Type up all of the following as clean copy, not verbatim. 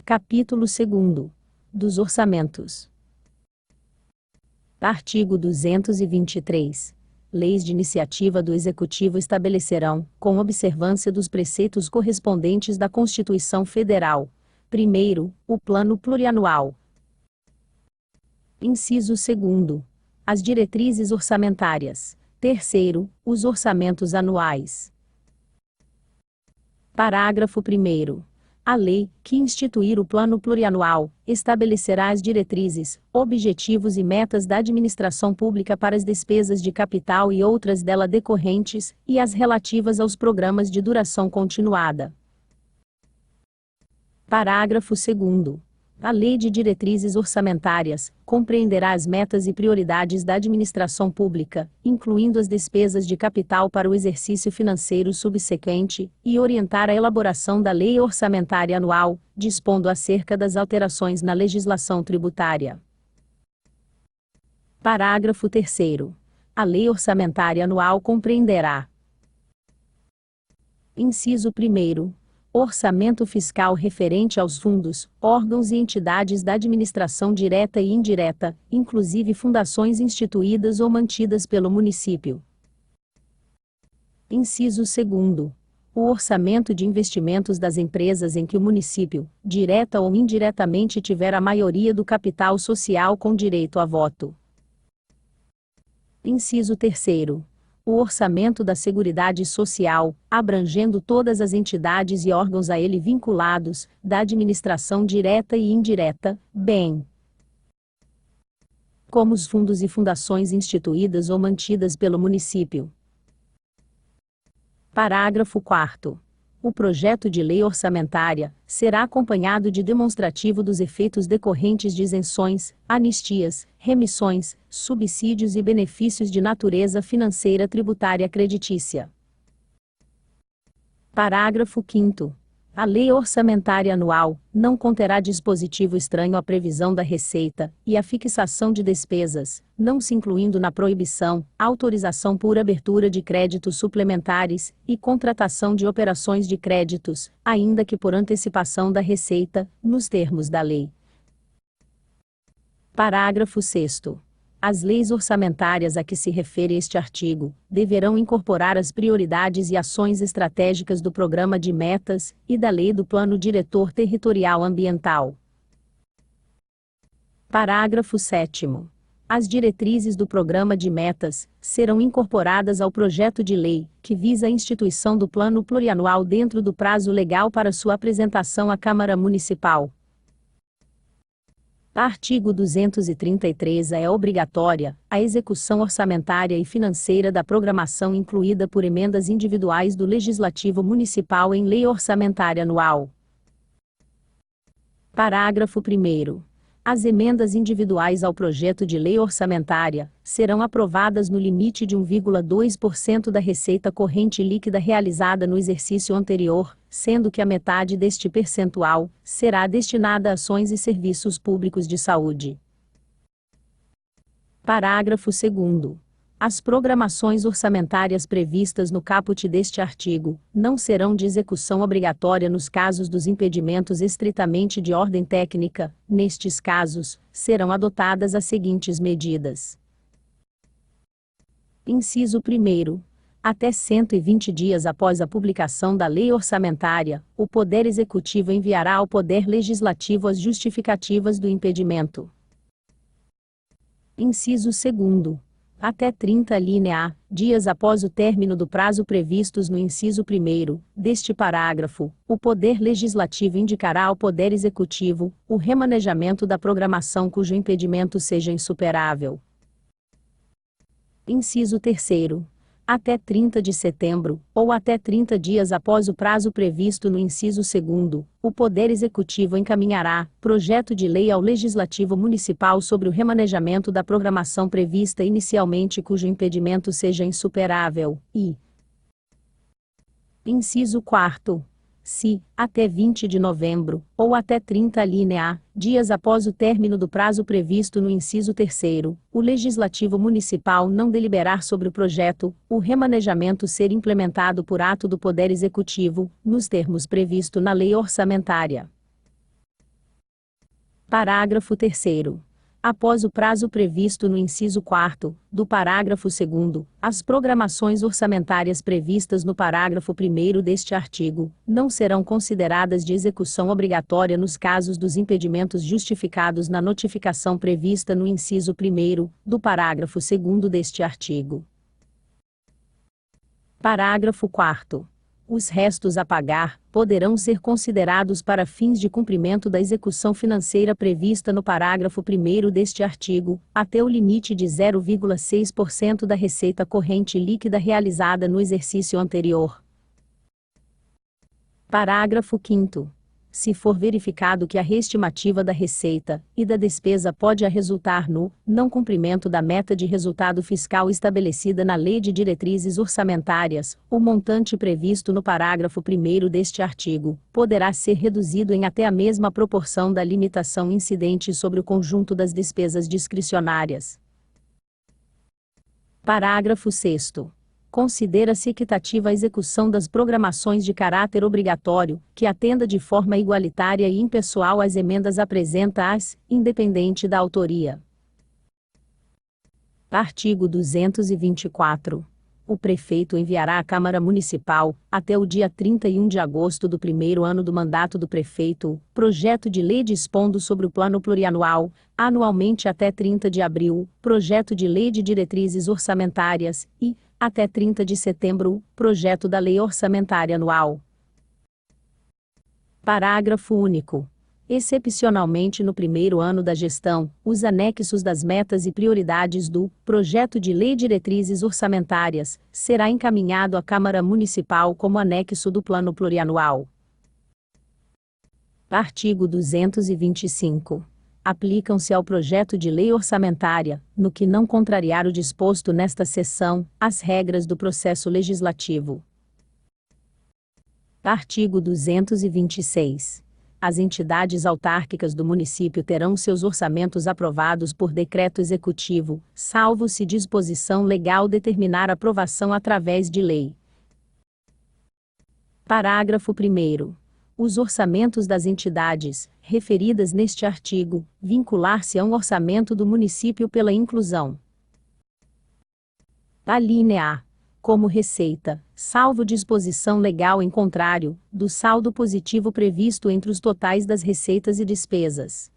Capítulo 2º. Dos orçamentos. Artigo 223. Leis de iniciativa do Executivo estabelecerão, com observância dos preceitos correspondentes da Constituição Federal: primeiro, o Plano Plurianual. Inciso 2º. As diretrizes orçamentárias. Terceiro, os orçamentos anuais. Parágrafo 1º. A lei, que instituir o Plano Plurianual, estabelecerá as diretrizes, objetivos e metas da administração pública para as despesas de capital e outras dela decorrentes, e as relativas aos programas de duração continuada. Parágrafo 2º. A Lei de Diretrizes Orçamentárias compreenderá as metas e prioridades da administração pública, incluindo as despesas de capital para o exercício financeiro subsequente, e orientar a elaboração da Lei Orçamentária Anual, dispondo acerca das alterações na legislação tributária. Parágrafo 3º. A Lei Orçamentária Anual compreenderá: inciso 1º. Orçamento fiscal referente aos fundos, órgãos e entidades da administração direta e indireta, inclusive fundações instituídas ou mantidas pelo município. Inciso 2º. O orçamento de investimentos das empresas em que o município, direta ou indiretamente, tiver a maioria do capital social com direito a voto. Inciso 3º. O orçamento da Seguridade Social, abrangendo todas as entidades e órgãos a ele vinculados, da administração direta e indireta, bem como os fundos e fundações instituídas ou mantidas pelo município. Parágrafo 4º. O projeto de lei orçamentária será acompanhado de demonstrativo dos efeitos decorrentes de isenções, anistias, remissões, subsídios e benefícios de natureza financeira, tributária, creditícia. Parágrafo 5º. A Lei Orçamentária Anual não conterá dispositivo estranho à previsão da receita e à fixação de despesas, não se incluindo na proibição, autorização por abertura de créditos suplementares e contratação de operações de créditos, ainda que por antecipação da receita, nos termos da lei. Parágrafo 6º. As leis orçamentárias a que se refere este artigo deverão incorporar as prioridades e ações estratégicas do Programa de Metas e da Lei do Plano Diretor Territorial Ambiental. Parágrafo 7º. As diretrizes do Programa de Metas serão incorporadas ao projeto de lei, que visa a instituição do Plano Plurianual dentro do prazo legal para sua apresentação à Câmara Municipal. Artigo 233. É obrigatória a execução orçamentária e financeira da programação incluída por emendas individuais do Legislativo Municipal em Lei Orçamentária Anual. Parágrafo 1º. As emendas individuais ao projeto de lei orçamentária serão aprovadas no limite de 1,2% da receita corrente líquida realizada no exercício anterior, sendo que a metade deste percentual será destinada a ações e serviços públicos de saúde. Parágrafo 2º. As programações orçamentárias previstas no caput deste artigo não serão de execução obrigatória nos casos dos impedimentos estritamente de ordem técnica. Nestes casos, serão adotadas as seguintes medidas. Inciso 1º. Até 120 dias após a publicação da lei orçamentária, o Poder Executivo enviará ao Poder Legislativo as justificativas do impedimento. Inciso 2º. Até 30 linha A, dias após o término do prazo previstos no inciso 1º deste parágrafo, o Poder Legislativo indicará ao Poder Executivo o remanejamento da programação cujo impedimento seja insuperável. Inciso 3º. Até 30 de setembro, ou até 30 dias após o prazo previsto no inciso 2º, o Poder Executivo encaminhará projeto de lei ao Legislativo Municipal sobre o remanejamento da programação prevista inicialmente cujo impedimento seja insuperável, e inciso 4º. Se, até 20 de novembro, ou até 30 linha A, dias após o término do prazo previsto no inciso 3º, o Legislativo Municipal não deliberar sobre o projeto, o remanejamento ser implementado por ato do Poder Executivo, nos termos previsto na Lei Orçamentária. Parágrafo 3º. Após o prazo previsto no inciso 4º do parágrafo 2º, as programações orçamentárias previstas no parágrafo 1º deste artigo não serão consideradas de execução obrigatória nos casos dos impedimentos justificados na notificação prevista no inciso 1º do parágrafo 2º deste artigo. Parágrafo 4º. Os restos a pagar poderão ser considerados para fins de cumprimento da execução financeira prevista no parágrafo 1º deste artigo, até o limite de 0,6% da receita corrente líquida realizada no exercício anterior. Parágrafo 5º. Se for verificado que a reestimativa da receita e da despesa pode resultar no não cumprimento da meta de resultado fiscal estabelecida na Lei de Diretrizes Orçamentárias, o montante previsto no parágrafo 1º deste artigo poderá ser reduzido em até a mesma proporção da limitação incidente sobre o conjunto das despesas discricionárias. Parágrafo 6º. Considera-se equitativa a execução das programações de caráter obrigatório, que atenda de forma igualitária e impessoal às emendas apresentadas, independente da autoria. Artigo 224. O prefeito enviará à Câmara Municipal, até o dia 31 de agosto do primeiro ano do mandato do prefeito, projeto de lei dispondo sobre o plano plurianual, anualmente até 30 de abril, projeto de lei de diretrizes orçamentárias e, até 30 de setembro, projeto da lei orçamentária anual. Parágrafo único. Excepcionalmente no primeiro ano da gestão, os anexos das metas e prioridades do projeto de lei diretrizes orçamentárias será encaminhado à Câmara Municipal como anexo do plano plurianual. Artigo 225. Aplicam-se ao projeto de lei orçamentária, no que não contrariar o disposto nesta seção, as regras do processo legislativo. Artigo 226. As entidades autárquicas do município terão seus orçamentos aprovados por decreto executivo, salvo se disposição legal determinar aprovação através de lei. Parágrafo 1º. Os orçamentos das entidades, referidas neste artigo, vincular-se a um orçamento do município pela inclusão. Alínea A. Como receita, salvo disposição legal em contrário, do saldo positivo previsto entre os totais das receitas e despesas.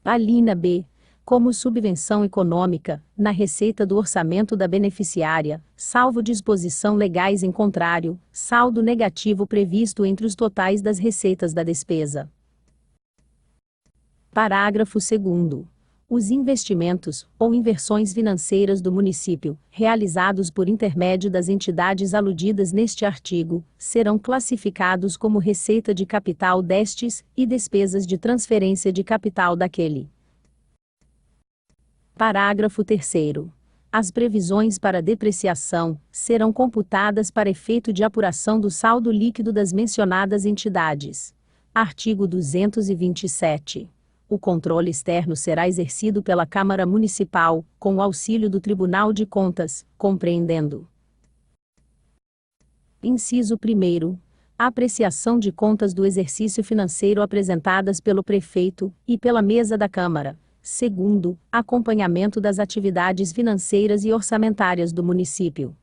Alínea B. Como subvenção econômica, na receita do orçamento da beneficiária, salvo disposição legais em contrário, saldo negativo previsto entre os totais das receitas da despesa. Parágrafo 2º. Os investimentos, ou inversões financeiras do município, realizados por intermédio das entidades aludidas neste artigo, serão classificados como receita de capital destes, e despesas de transferência de capital daquele. Parágrafo 3º. As previsões para depreciação serão computadas para efeito de apuração do saldo líquido das mencionadas entidades. Artigo 227. O controle externo será exercido pela Câmara Municipal, com o auxílio do Tribunal de Contas, compreendendo: Inciso 1º. A apreciação de contas do exercício financeiro apresentadas pelo prefeito, e pela mesa da Câmara. Segundo, acompanhamento das atividades financeiras e orçamentárias do município.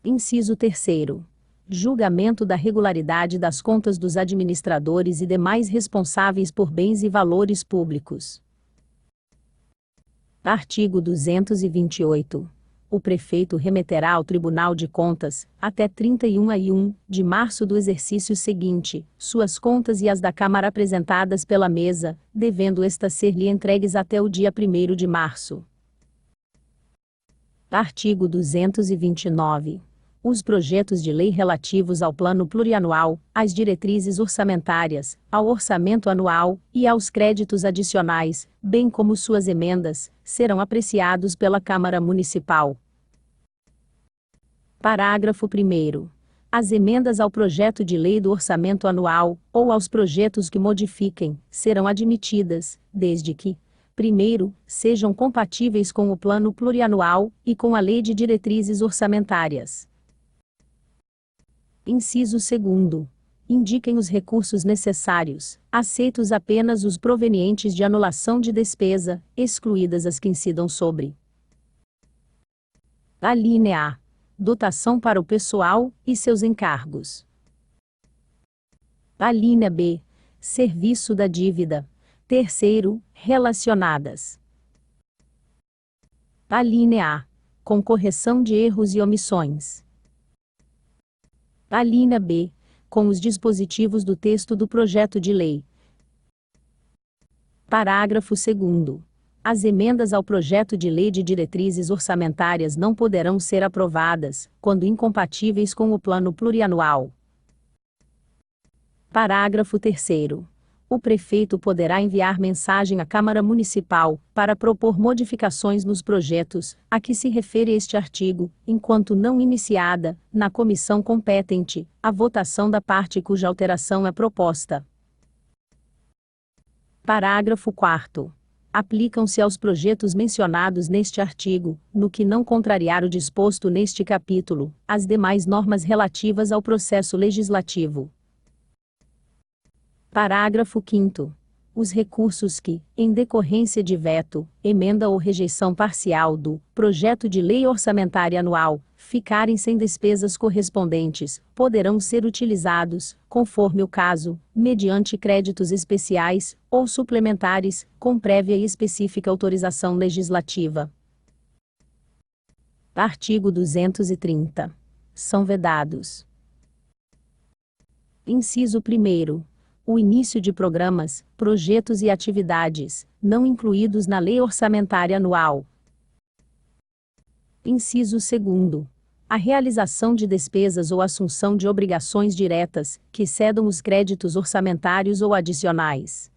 Inciso 3º. Julgamento da regularidade das contas dos administradores e demais responsáveis por bens e valores públicos. Artigo 228. O prefeito remeterá ao Tribunal de Contas, até 31 de março do exercício seguinte, suas contas e as da Câmara apresentadas pela mesa, devendo estas ser-lhe entregues até o dia 1º de março. Artigo 229. Os projetos de lei relativos ao Plano Plurianual, às diretrizes orçamentárias, ao orçamento anual e aos créditos adicionais, bem como suas emendas, serão apreciados pela Câmara Municipal. Parágrafo 1º. As emendas ao projeto de lei do orçamento anual, ou aos projetos que modifiquem, serão admitidas, desde que: primeiro, sejam compatíveis com o Plano Plurianual e com a Lei de Diretrizes Orçamentárias. Inciso 2º. indiquem os recursos necessários, aceitos apenas os provenientes de anulação de despesa, excluídas as que incidam sobre. Alínea A. Dotação para o pessoal e seus encargos. Alínea B. Serviço da dívida. Terceiro, relacionadas. Alínea A. Com correção de erros e omissões. Alínea B. Com os dispositivos do texto do projeto de lei. Parágrafo 2º. As emendas ao projeto de lei de diretrizes orçamentárias não poderão ser aprovadas, quando incompatíveis com o plano plurianual. Parágrafo 3º. O prefeito poderá enviar mensagem à Câmara Municipal, para propor modificações nos projetos, a que se refere este artigo, enquanto não iniciada, na comissão competente, a votação da parte cuja alteração é proposta. Parágrafo 4º. Aplicam-se aos projetos mencionados neste artigo, no que não contrariar o disposto neste capítulo, as demais normas relativas ao processo legislativo. Parágrafo 5º. Os recursos que, em decorrência de veto, emenda ou rejeição parcial do projeto de lei orçamentária anual, ficarem sem despesas correspondentes, poderão ser utilizados, conforme o caso, mediante créditos especiais ou suplementares, com prévia e específica autorização legislativa. Artigo 230. São vedados: inciso 1º. O início de programas, projetos e atividades, não incluídos na Lei Orçamentária Anual. Inciso 2º. A realização de despesas ou assunção de obrigações diretas, que cedam os créditos orçamentários ou adicionais.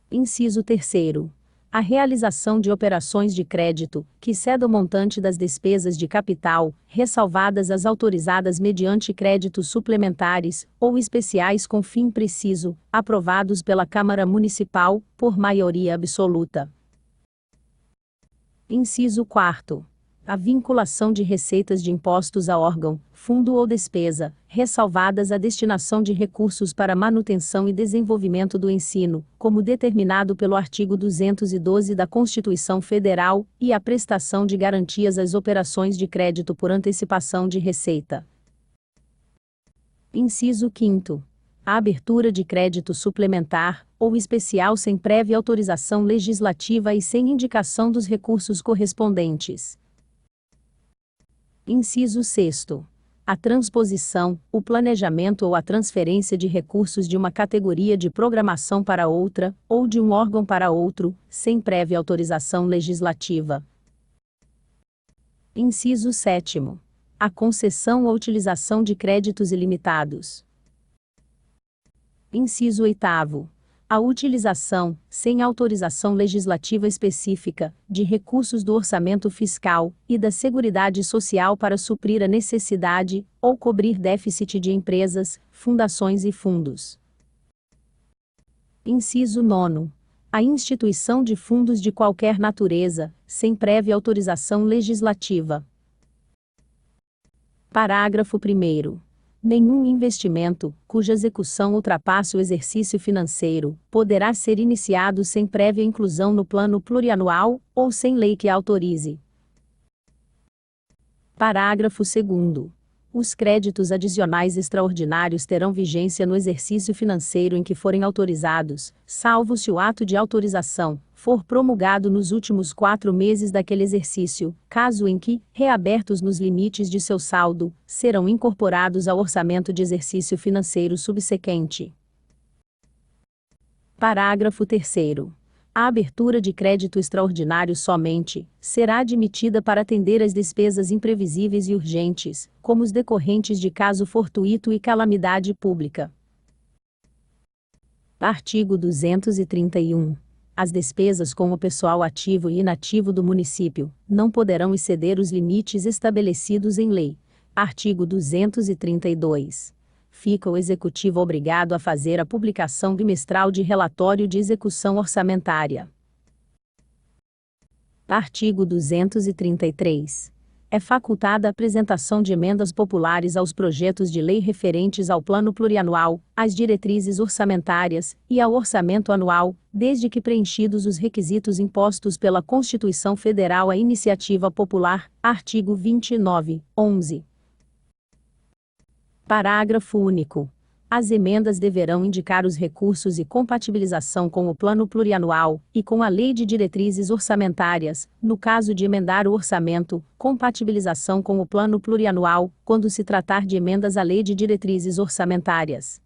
Inciso 3º. A realização de operações de crédito, que ceda o montante das despesas de capital, ressalvadas as autorizadas mediante créditos suplementares, ou especiais com fim preciso, aprovados pela Câmara Municipal, por maioria absoluta. Inciso 4º. A vinculação de receitas de impostos a órgão, fundo ou despesa, ressalvadas a destinação de recursos para manutenção e desenvolvimento do ensino, como determinado pelo artigo 212 da Constituição Federal, e a prestação de garantias às operações de crédito por antecipação de receita. Inciso 5º. A abertura de crédito suplementar, ou especial sem prévia autorização legislativa e sem indicação dos recursos correspondentes. Inciso 6º. A transposição, o planejamento ou a transferência de recursos de uma categoria de programação para outra, ou de um órgão para outro, sem prévia autorização legislativa. Inciso 7º. A concessão ou utilização de créditos ilimitados. Inciso 8º. A utilização, sem autorização legislativa específica, de recursos do orçamento fiscal e da Seguridade Social para suprir a necessidade, ou cobrir déficit de empresas, fundações e fundos. Inciso 9º. A instituição de fundos de qualquer natureza, sem prévia autorização legislativa. Parágrafo 1º. Nenhum investimento, cuja execução ultrapasse o exercício financeiro, poderá ser iniciado sem prévia inclusão no plano plurianual, ou sem lei que autorize. Parágrafo 2º. Os créditos adicionais extraordinários terão vigência no exercício financeiro em que forem autorizados, salvo se o ato de autorização for promulgado nos últimos 4 meses daquele exercício, caso em que, reabertos nos limites de seu saldo, serão incorporados ao orçamento de exercício financeiro subsequente. Parágrafo 3º. A abertura de crédito extraordinário somente será admitida para atender às despesas imprevisíveis e urgentes, como os decorrentes de caso fortuito e calamidade pública. Artigo 231. As despesas com o pessoal ativo e inativo do município não poderão exceder os limites estabelecidos em lei. Artigo 232. Fica o Executivo obrigado a fazer a publicação bimestral de relatório de execução orçamentária. Artigo 233. É facultada a apresentação de emendas populares aos projetos de lei referentes ao Plano Plurianual, às diretrizes orçamentárias e ao orçamento anual, desde que preenchidos os requisitos impostos pela Constituição Federal à iniciativa popular, artigo 29, 11. Parágrafo único. As emendas deverão indicar os recursos e compatibilização com o Plano Plurianual e com a Lei de Diretrizes Orçamentárias, no caso de emendar o orçamento, compatibilização com o Plano Plurianual, quando se tratar de emendas à Lei de Diretrizes Orçamentárias.